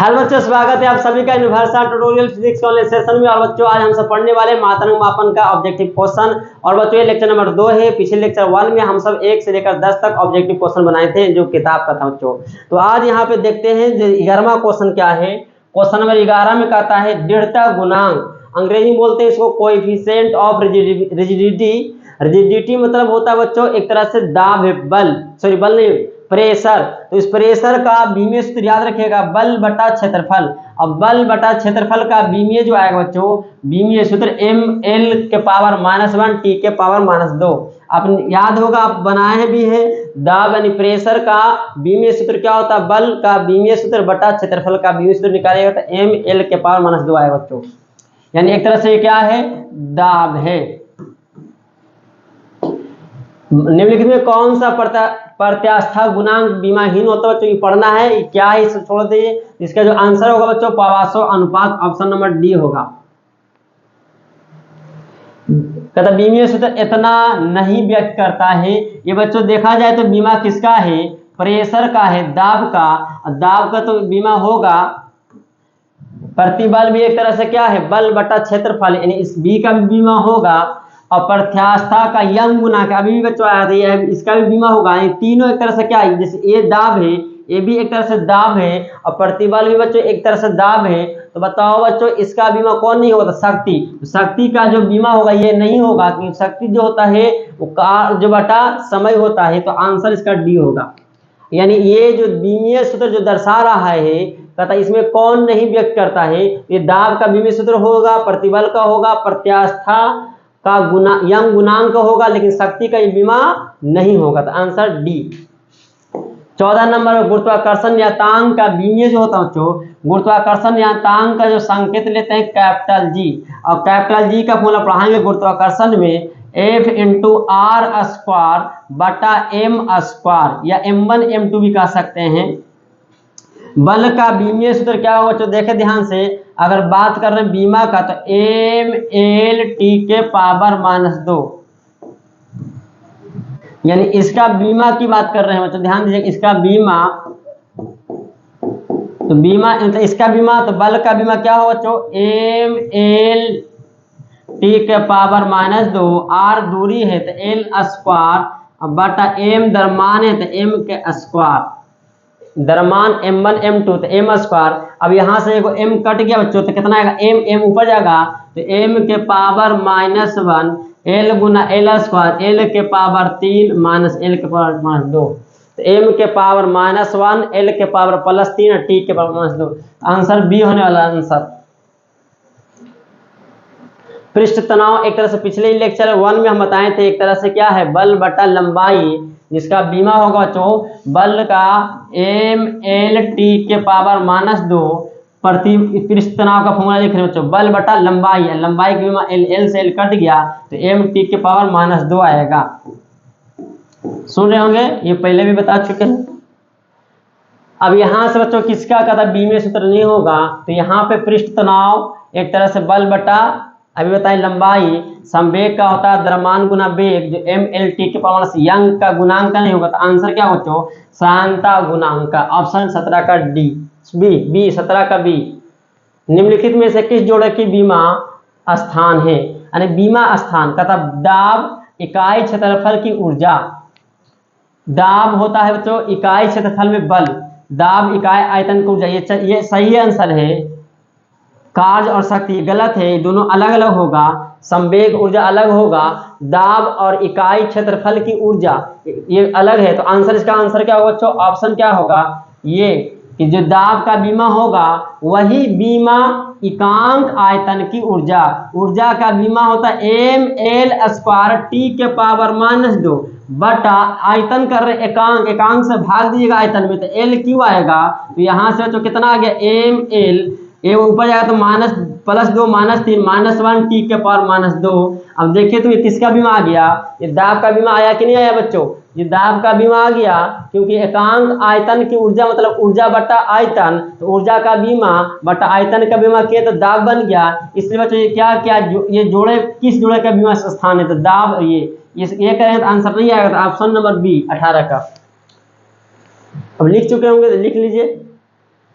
Hello बच्चों, स्वागत है आप सभी का यूनिवर्सल ट्यूटोरियल फिजिक्स वाले सेशन में। और बच्चों आज हम सब पढ़ने वाले मात्रक मापन का ऑब्जेक्टिव क्वेश्चन। और बच्चों ये लेक्चर नंबर 2 है। पिछले लेक्चर 1 में हम सब 1 से लेकर 10 तक ऑब्जेक्टिव क्वेश्चन बनाए थे जो किताब का था बच्चों। तो आज यहाँ पे देखते हैं 11वां क्वेश्चन क्या है। क्वेश्चन नंबर 11 में कहता है दृढ़ता गुणांक, अंग्रेजी में बोलते हैं इसको कोएफिशिएंट ऑफ रिजिडिटी। रिजिडिटी मतलब होता है बच्चों एक तरह से दाब है, बल नहीं, प्रेशर। तो इस प्रेशर का बीमीय सूत्र याद रखिएगा, बल बटा क्षेत्रफल। अब बल बटा क्षेत्रफल का बीमीय जो आएगा बच्चों, बीमीय सूत्र एम एल के पावर -1 टी के पावर -2। आप याद होगा, आप बनाए भी है। दाब यानी प्रेशर का बीमीय सूत्र क्या होता है, बल का बीमीय सूत्र बटा क्षेत्रफल का बीमीय सूत्र निकालेगा तो एम एल के पावर -2 आएगा बच्चों। यानी एक तरह से क्या है, दाब है। निम्नलिखित में कौन सा प्रत्यास्था गुणांक बीमाहीन होता है बच्चों, ये पढ़ना है। क्या है इसे छोड़ दीजिए। इसका जो आंसर होगा बच्चों पावासो अनुपात, ऑप्शन नंबर डी होगा। कहता बीमीय सूत्र इतना नहीं व्यक्त करता है। ये बच्चों देखा जाए तो बीमा किसका है, प्रेशर का है, दाब का। दाब का तो बीमा होगा। प्रतिबल भी एक तरह से क्या है, बल बटा क्षेत्रफल, यानी इस बी का भी बीमा होगा। और प्रत्यास्था का यंग गुणांक अभी भी बच्चों आया था, इसका भी बीमा होगा। ये तीनों एक तरह से क्या है, जैसे ये दाब है, ये भी एक तरह से दाब है, और प्रतिबल भी बच्चों एक तरह से दाब है। तो बताओ बच्चों इसका बीमा कौन नहीं होगा, शक्ति। शक्ति का जो बीमा होगा ये नहीं होगा, क्योंकि शक्ति जो होता है वो कार जो बटा समय होता है। तो आंसर इसका डी होगा। यानी ये जो बीमीय सूत्र जो दर्शा रहा है, कहता इसमें कौन नहीं व्यक्त करता है, ये दाब का बीमीय सूत्र होगा, प्रतिबल का होगा, प्रत्यास्था का यंग गुणांक होगा, लेकिन शक्ति का ये बीमा नहीं होगा। तो आंसर डी। 14 नंबर गुरुत्वाकर्षण नियतांक का बीमीय जो होता है बच्चों, गुरुत्वाकर्षण नियतांक का जो संकेत लेते हैं कैपिटल जी। और कैपिटल जी का फॉर्मूला पढ़ाएंगे गुरुत्वाकर्षण में, F × r² बटा m² या m1 m2 भी कह सकते हैं। बल का बीमीय सूत्र क्या होगा बच्चों, देखे ध्यान से। अगर बात कर रहे हैं बीमा का तो एम एल टी के पावर -2, यानी इसका बीमा की बात कर रहे हैं बच्चों, ध्यान दीजिए। इसका बीमा तो बीमा इसका बीमा तो बल का बीमा क्या होगा बच्चों, एम एल टी के पावर -2, आर दूरी है तो एल स्क्वायर बटा एम द्रव्यमान है तो एम के स्क्वायर, द्रव्यमान m1 m2 तो m²। अब यहाँ से एगो m कट गया बच्चों तो कितना आएगा, m ऊपर जाएगा तो m के पावर -1 l गुना l², l के पावर 3 माइनस l के पावर -2, तो m के पावर -1 l के पावर +3 t के पावर -2। आंसर बी होने वाला आंसर। पृष्ठ तनाव एक तरह से पिछले लेक्चर 1 में हम बताए थे, एक तरह से क्या है, बल बटा लंबाई, जिसका बीमा होगा बच्चों बल का एम एल टी के पावर -2 प्रति पृष्ठ तनाव का फॉर्मूला लिख रहे हैं बच्चों, बल बटा लंबाई है। लंबाई का बीमा एल से एल कट गया तो एम टी के पावर -2 आएगा। सुन रहे होंगे, ये पहले भी बता चुके हैं। अब यहाँ से बच्चों किसका कहता बीमीय सूत्र नहीं होगा, तो यहाँ पे पृष्ठ तनाव एक तरह से बल बटा अभी बताए लंबाई, संवेग का होता है द्रव्यमान गुना वेग, जो एम एल टी के पावर से यंग का गुणांक का नहीं होगा। तो आंसर क्या बच्चों, सांता गुणांक का, ऑप्शन 17 का डी, बी 17 का बी। निम्नलिखित में से किस जोड़े की बीमा स्थान है, यानी बीमा स्थान कहता दाब इकाई क्षेत्रफल की ऊर्जा। दाब होता है बच्चों इकाई क्षेत्रफल में बल, दाब इकाई आयतन की ऊर्जा। ये सही आंसर है। कार्य और शक्ति गलत है, दोनों अलग अलग होगा। संवेग ऊर्जा अलग होगा, दाब और इकाई क्षेत्रफल की ऊर्जा ये अलग है। तो आंसर इसका आंसर क्या होगा बच्चों, ऑप्शन क्या होगा, ये कि जो दाब का बीमा होगा वही बीमा इकांक आयतन की ऊर्जा। ऊर्जा का बीमा होता है एम एल² टी के पावर -2 बटा आयतन कर रहे एकांक, एकांक से भाग दीजिएगा आयतन में तो एल क्यों आएगा। तो यहाँ से बच्चों कितना आ गया, एम एल, ये ऊपर जाएगा तो +2 -3 -1 टी के पावर -2। अब देखिए तो ये किसका बीमा आ गया, ये दाब का बीमा आया कि नहीं आया बच्चों, ये दाब का बीमा आ गया, क्योंकि एकांक आयतन की ऊर्जा मतलब ऊर्जा बटा आयतन, तो ऊर्जा का बीमा बटा आयतन का बीमा किया तो दाब बन गया। इसलिए बच्चों ये क्या क्या ये जोड़े किस जोड़े का बीमा स्थान है, तो दाब ये करें तो आंसर नहीं आएगा। तो ऑप्शन नंबर बी 18 का। अब लिख चुके होंगे तो लिख लीजिए।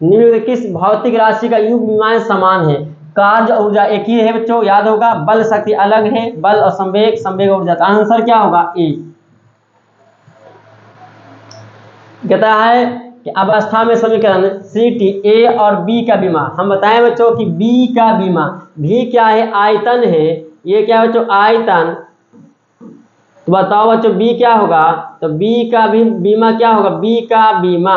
निम्नलिखित किस भौतिक राशि का युग्म विमाएं समान है? कार्य ऊर्जा एक ही है बच्चों, याद होगा, बल शक्ति अलग है, बल और संवेग, संवेग ऊर्जा। तो आंसर क्या होगा? ए। कहता है कि अवस्था में समीकरण सी टी, ए और बी का विमा। हम बताएं बच्चों कि बी का विमा, भी क्या है? आयतन है, ये क्या है बच्चों? आयतन। तो बताओ बच्चों बी क्या होगा? तो बी का भी बीमा क्या होगा? बी का बीमा।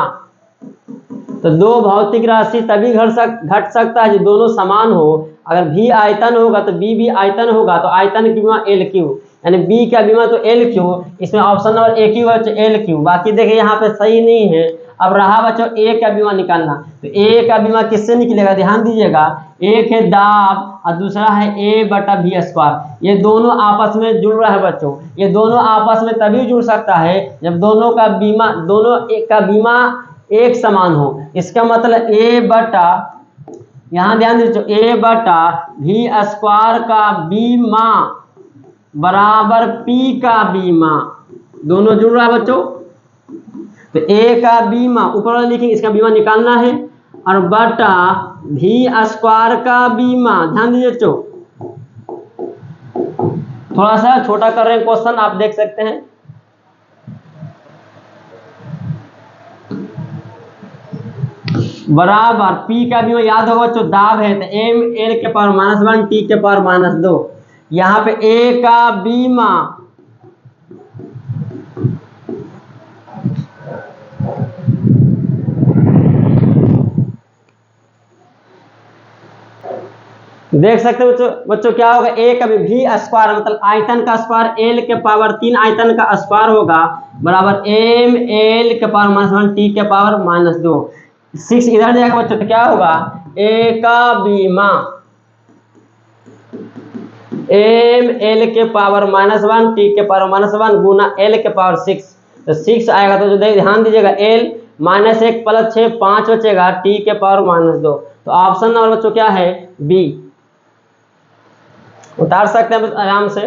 तो दो भौतिक राशि तभी घट सकता है जो दोनों समान हो। अगर भी आयतन होगा तो बी भी आयतन होगा, तो आयतन की बीमा एल क्यू, यानी बी का बीमा तो एल क्यू। इसमें ऑप्शन नंबर ए क्यू है, एल क्यू। बाकी देखिए यहाँ पे सही नहीं है। अब रहा बच्चों ए का बीमा निकालना। तो ए का बीमा किससे निकलेगा? ध्यान दीजिएगा, एक है दाब और दूसरा है ए बटा भी स्क्वायर। ये दोनों आपस में जुड़ रहा है बच्चों। ये दोनों आपस में तभी जुड़ सकता है जब दोनों का बीमा एक समान हो। इसका मतलब ए बटा, यहाँ ध्यान दीजिए, ए बटा भी स्क्वायर का बीमा बराबर पी का बीमा, दोनों जुड़ रहा है बच्चों। तो ए का बीमा ऊपर वाला लिखेंगे, इसका बीमा निकालना है, और बटा भी स्क्वायर का बीमा। ध्यान दीजिए बच्चों, थोड़ा सा छोटा कर रहे हैं क्वेश्चन, आप देख सकते हैं। बराबर पी का बीमा, याद होगा बच्चों, दाब है तो एम एल के पावर -1 टी के पावर -2। यहाँ पे ए का बीमा देख सकते हो बच्चों क्या होगा? ए का भी स्क्वायर मतलब आयतन का स्क्वायर एल के पावर 3 आयतन का स्क्वायर होगा, बराबर एम एल के पावर -1 टी के पावर -2। 6 इधर जाएगा बच्चों, तो क्या होगा? ए का बीमा एम एल के पावर -1 टी के पावर -1 गुना एल के पावर 6। तो 6 आएगा, तो जो ध्यान दीजिएगा एल -1 + 6 5 बचेगा, टी के पावर -2। तो ऑप्शन नंबर बच्चों क्या है? बी। उतार सकते हैं आराम से।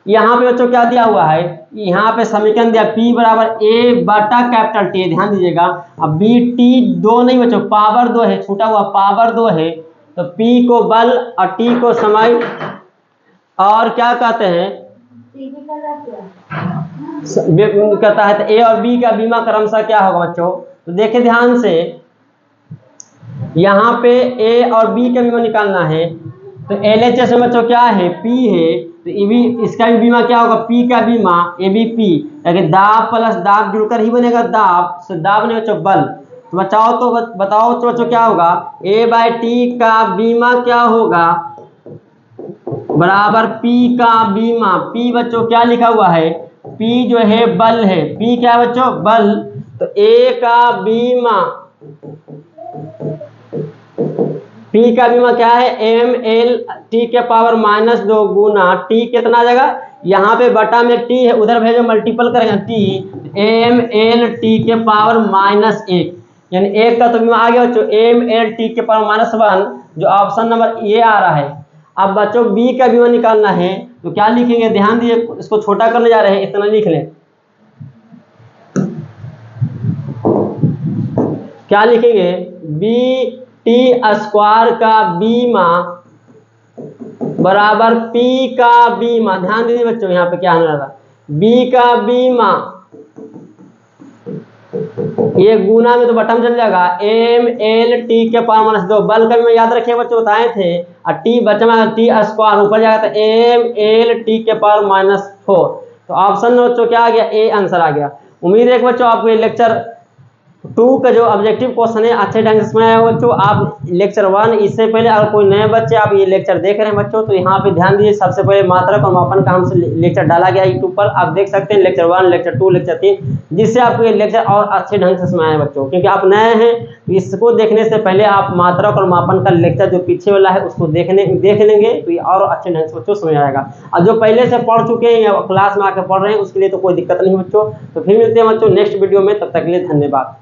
यहाँ पे बच्चों क्या दिया हुआ है? यहाँ पे समीकरण दिया P बराबर A बटा कैपिटल T। ध्यान दीजिएगा, अब B T 2 नहीं बच्चों, पावर 2 है, छूटा हुआ पावर 2 है। तो P को बल और T को समय, और क्या कहते हैं? कहता है तो A और B का बीमा क्रमशः क्या होगा बच्चों? तो देखिए ध्यान से, यहाँ पे A और B का बीमा निकालना है। तो LHS में बच्चों क्या है? P है, तो इसका भी बीमा क्या होगा? P का बीमा ABP, यानी दाब प्लस दाब जुड़कर ही बनेगा दाब, तो दाब नहीं बच्चों बल। तो बताओ तो बच्चों क्या होगा? A/T का बीमा क्या होगा? बराबर P का बीमा। P बच्चों क्या लिखा हुआ है? P जो है बल है, P क्या है बच्चों? बल। तो A का बीमा, P का बीमा क्या है? एम एल टी के पावर -2 गुना T कितना आ जाएगा? यहाँ पे बटा में T है, उधर भेजो मल्टीपल करेंगे T, एम एल टी के पावर -1, यानी 1 का तो बीमा आ गया बच्चों, एम एल टी के पावर -1, जो ऑप्शन नंबर ए आ रहा है। अब बच्चों B का बीमा निकालना है, तो क्या लिखेंगे? ध्यान दीजिए, इसको छोटा करने जा रहे हैं, इतना लिख लें। क्या लिखेंगे? बी टी स्क्वायर का बीमा बराबर P का बीमा। ध्यान दीजिए बच्चों, यहाँ पे क्या आने लगा? B का बीमा, ये गुना में तो बटन चल जाएगा, एम एल टी के पावर -2। बल का बीमा याद रखिए बच्चों, बताए थे, और T बचा टी स्क्वायर ऊपर जाएगा, तो एम एल टी के पावर -4। तो ऑप्शन में बच्चों क्या आ गया? ए आंसर आ गया। उम्मीद है कि बच्चों आपको ये लेक्चर 2 का जो ऑब्जेक्टिव क्वेश्चन है अच्छे ढंग से समझ आया बच्चों। आप लेक्चर 1, इससे पहले अगर कोई नए बच्चे आप ये लेक्चर देख रहे हैं बच्चों, तो यहाँ पे ध्यान दीजिए, सबसे पहले मात्रक और मापन का हमसे लेक्चर डाला गया यूट्यूब पर, आप देख सकते हैं लेक्चर 1, लेक्चर 2, लेक्चर 3, जिससे आपको ये लेक्चर और अच्छे ढंग से समझ आए बच्चों। क्योंकि आप नए हैं, इसको देखने से पहले आप मात्रक और मापन का लेक्चर जो पीछे वाला है उसको देख लेंगे, तो ये और अच्छे ढंग से बच्चों समझ आएगा। और जो पहले से पढ़ चुके हैं या क्लास में आकर पढ़ रहे हैं, उसके लिए तो कोई दिक्कत नहीं बच्चों। तो फिर मिलते हैं बच्चों नेक्स्ट वीडियो में, तब तक के लिए धन्यवाद।